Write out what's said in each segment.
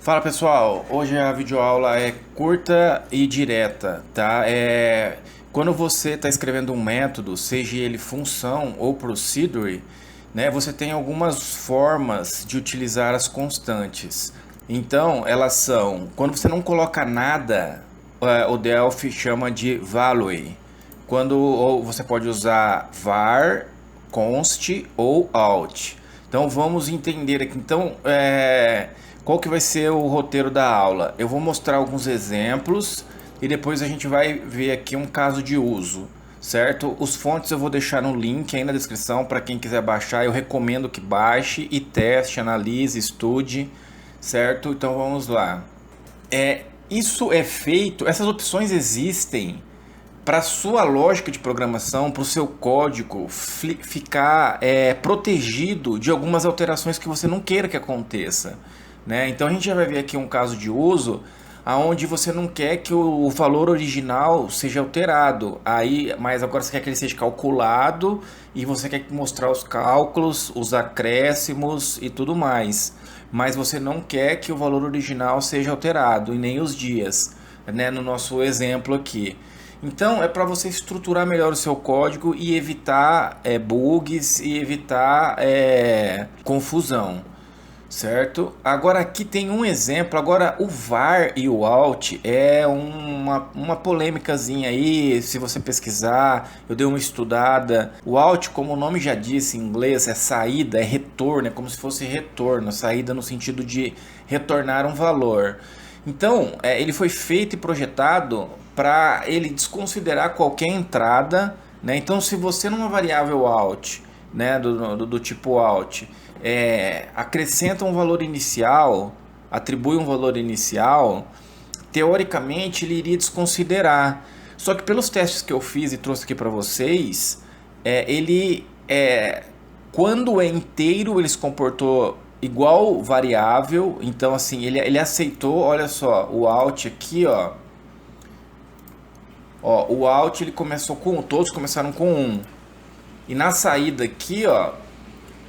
Fala pessoal, hoje a videoaula é curta e direta, tá? Quando você está escrevendo um método, seja ele função ou procedure, né, você tem algumas formas de utilizar as constantes. Então, elas são, quando você não coloca nada, o Delphi chama de value. Ou você pode usar var, const ou out. Então vamos entender aqui. Então, qual que vai ser o roteiro da aula? Eu vou mostrar alguns exemplos e depois a gente vai ver aqui um caso de uso, certo? Os fontes eu vou deixar no link aí na descrição para quem quiser baixar. Eu recomendo que baixe e teste, analise, estude, certo? Então vamos lá. Isso é feito, essas opções existem para sua lógica de programação, para o seu código ficar protegido de algumas alterações que você não queira que aconteça, né? Então a gente já vai ver aqui um caso de uso aonde você não quer que o valor original seja alterado, mas agora você quer que ele seja calculado e você quer mostrar os cálculos, os acréscimos e tudo mais, mas você não quer que o valor original seja alterado e nem os dias, né? No nosso exemplo aqui. Então é para você estruturar melhor o seu código e evitar bugs e evitar confusão, certo? Agora aqui tem um exemplo. Agora o var e o out é uma polêmicazinha aí. Se você pesquisar, eu dei uma estudada. O out, como o nome já disse em inglês, é saída, é retorno, é como se fosse retorno, saída no sentido de retornar um valor. Então, ele foi feito e projetado para ele desconsiderar qualquer entrada, né? Então, se você numa variável out, né, do tipo out, acrescenta um valor inicial, atribui um valor inicial, teoricamente ele iria desconsiderar. Só que pelos testes que eu fiz e trouxe aqui para vocês, quando é inteiro ele se comportou igual variável. Então assim, ele aceitou, olha só, o out aqui, o out ele começou com, todos começaram com 1. E na saída aqui,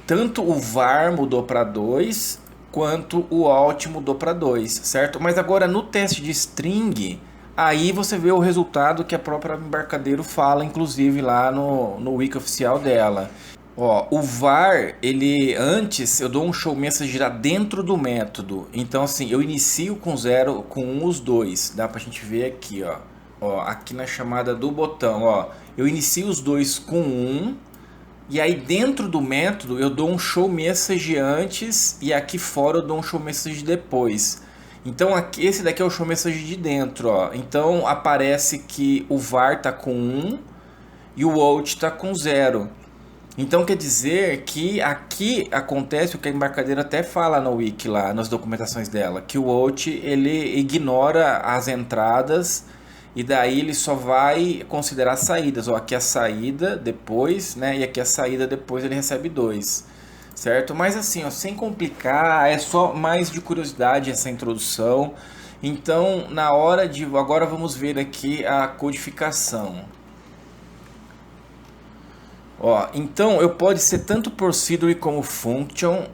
tanto o var mudou para 2, quanto o out mudou para 2, certo? Mas agora no teste de string, aí você vê o resultado que a própria Embarcadero fala, inclusive lá no wiki oficial dela. O var, ele antes eu dou um show message lá dentro do método. Então assim, eu inicio com 0, com 1 os dois. Dá pra gente ver aqui, aqui na chamada do botão, eu inicio os dois com 1. E aí dentro do método eu dou um show message antes e aqui fora eu dou um show message depois. Então aqui, esse daqui é o show message de dentro, Então aparece que o var tá com 1 e o out tá com 0. Então quer dizer que aqui acontece o que a Embarcadero até fala no wiki lá, nas documentações dela, que o out ele ignora as entradas e daí ele só vai considerar saídas. Aqui a saída depois, né? E aqui a saída depois ele recebe 2, certo? Mas assim, sem complicar, é só mais de curiosidade essa introdução. Então, agora vamos ver aqui a codificação. Então eu pode ser tanto procedure como function.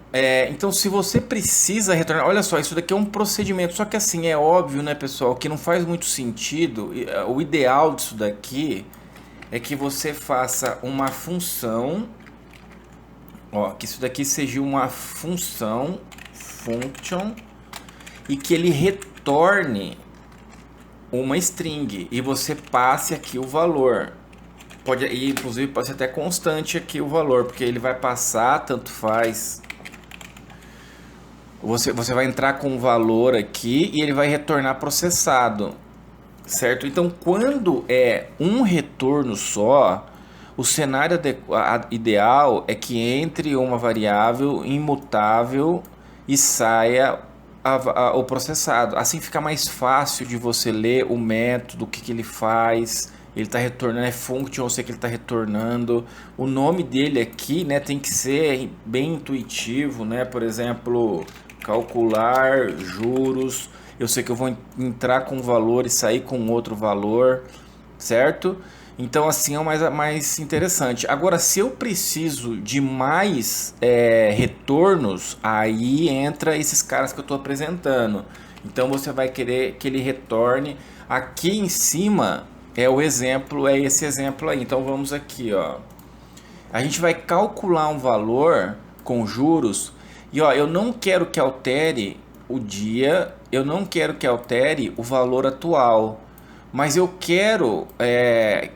Então se você precisa retornar, olha só, isso daqui é um procedimento. Só que assim, é óbvio, né, pessoal, que não faz muito sentido. O ideal disso daqui é que você faça uma função, que isso daqui seja uma função, function, e que ele retorne uma string e você passe aqui o valor. Inclusive pode ser até constante aqui o valor, porque ele vai passar, tanto faz. Você vai entrar com o valor aqui e ele vai retornar processado, certo? Então quando é um retorno só, o cenário ideal é que entre uma variável imutável e saia o processado. Assim fica mais fácil de você ler o método, o que ele faz. Ele está retornando, é function, eu sei que ele está retornando. O nome dele aqui, né, tem que ser bem intuitivo, né? Por exemplo, calcular juros. Eu sei que eu vou entrar com um valor e sair com outro valor, certo? Então assim é o mais interessante. Agora, se eu preciso de mais retornos, aí entra esses caras que eu estou apresentando. Então você vai querer que ele retorne. Aqui em cima é o exemplo, é esse exemplo aí. Então vamos aqui, ó. A gente vai calcular um valor com juros e ó, eu não quero que altere o dia, eu não quero que altere o valor atual, mas eu quero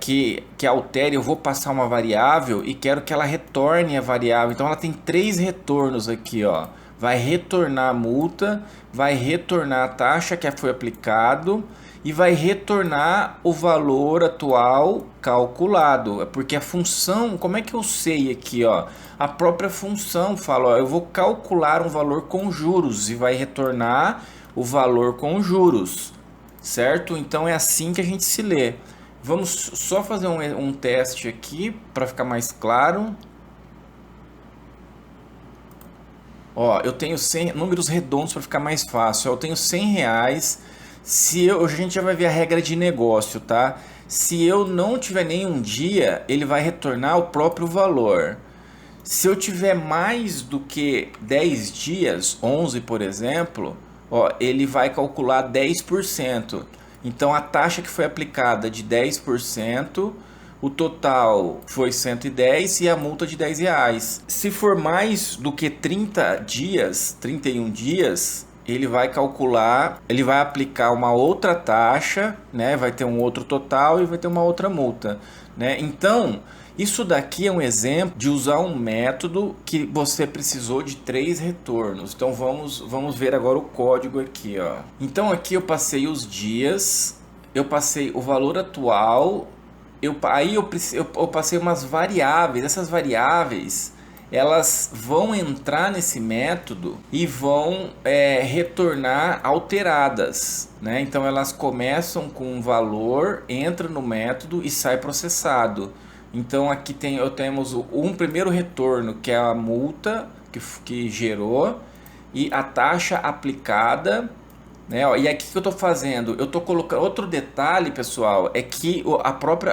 que altere, eu vou passar uma variável e quero que ela retorne a variável. Então ela tem três retornos aqui, ó. Vai retornar a multa, vai retornar a taxa que foi aplicado e vai retornar o valor atual calculado. Porque a função, como é que eu sei aqui, ó? A própria função fala, ó, eu vou calcular um valor com juros e vai retornar o valor com juros, certo? Então é assim que a gente se lê. Vamos só fazer um teste aqui para ficar mais claro. Ó, eu tenho 100 números redondos para ficar mais fácil. Eu tenho 100 reais. A gente já vai ver a regra de negócio, tá? Se eu não tiver nenhum dia, ele vai retornar o próprio valor. Se eu tiver mais do que 10 dias, 11 por exemplo, ó, ele vai calcular 10%. Então a taxa que foi aplicada de 10%, o total foi 110 e a multa de R$ 10. Se for mais do que 30 dias, 31 dias, ele vai calcular, ele vai aplicar uma outra taxa, né? Vai ter um outro total e vai ter uma outra multa, né? Então, isso daqui é um exemplo de usar um método que você precisou de 3 retornos. Então vamos ver agora o código aqui, ó. Então aqui eu passei os dias, eu passei o valor atual, aí eu passei umas variáveis. Essas variáveis elas vão entrar nesse método e vão retornar alteradas, né? Então elas começam com um valor, entra no método e sai processado. Então aqui temos um primeiro retorno, que é a multa que gerou, e a taxa aplicada, né? Ó, e aqui que eu estou fazendo, eu estou colocando outro detalhe, pessoal, é que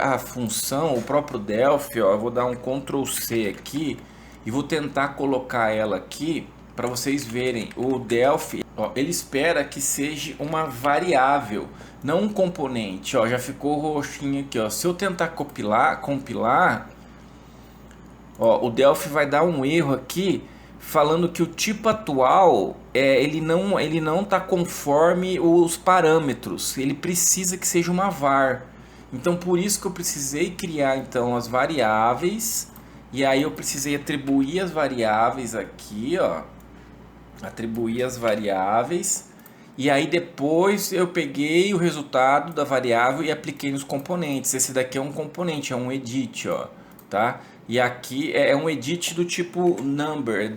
a função, o próprio Delphi, ó, eu vou dar um Ctrl C aqui e vou tentar colocar ela aqui para vocês verem. O Delphi, ó, ele espera que seja uma variável, não um componente. Ó, já ficou roxinho aqui, ó. Se eu tentar compilar, ó, o Delphi vai dar um erro aqui falando que o tipo atual ele não está conforme os parâmetros. Ele precisa que seja uma var. Então por isso que eu precisei criar então as variáveis. E aí eu precisei atribuir as variáveis aqui, ó. Atribuir as variáveis. E aí depois eu peguei o resultado da variável e apliquei nos componentes. Esse daqui é um componente, é um edit, ó, tá? E aqui é um edit do tipo number,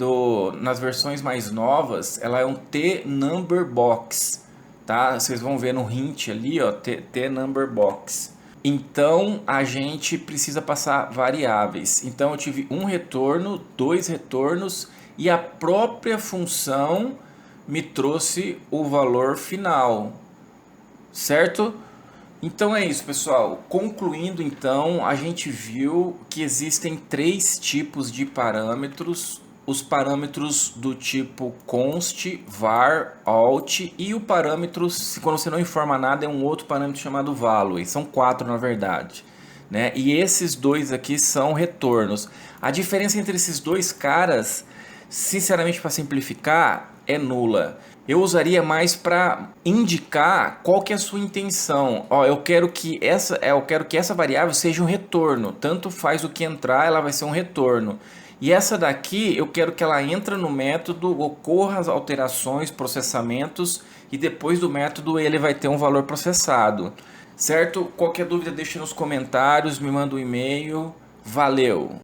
nas versões mais novas, ela é um tNumberBox, tá? Vocês vão ver no hint ali, ó, tNumberBox. Então a gente precisa passar variáveis. Então eu tive um retorno, 2 retornos e a própria função me trouxe o valor final, certo? Então é isso, pessoal. Concluindo, então, a gente viu que existem 3 tipos de parâmetros. Os parâmetros do tipo const, var, alt e o parâmetro, quando você não informa nada, é um outro parâmetro chamado value. São 4 na verdade, né? E esses dois aqui são retornos. A diferença entre esses dois caras, sinceramente, para simplificar, é nula. Eu usaria mais para indicar qual que é a sua intenção. Ó, eu quero que essa variável seja um retorno. Tanto faz o que entrar, ela vai ser um retorno. E essa daqui, eu quero que ela entre no método, ocorra as alterações, processamentos, e depois do método ele vai ter um valor processado. Certo? Qualquer dúvida deixe nos comentários, me manda um e-mail. Valeu!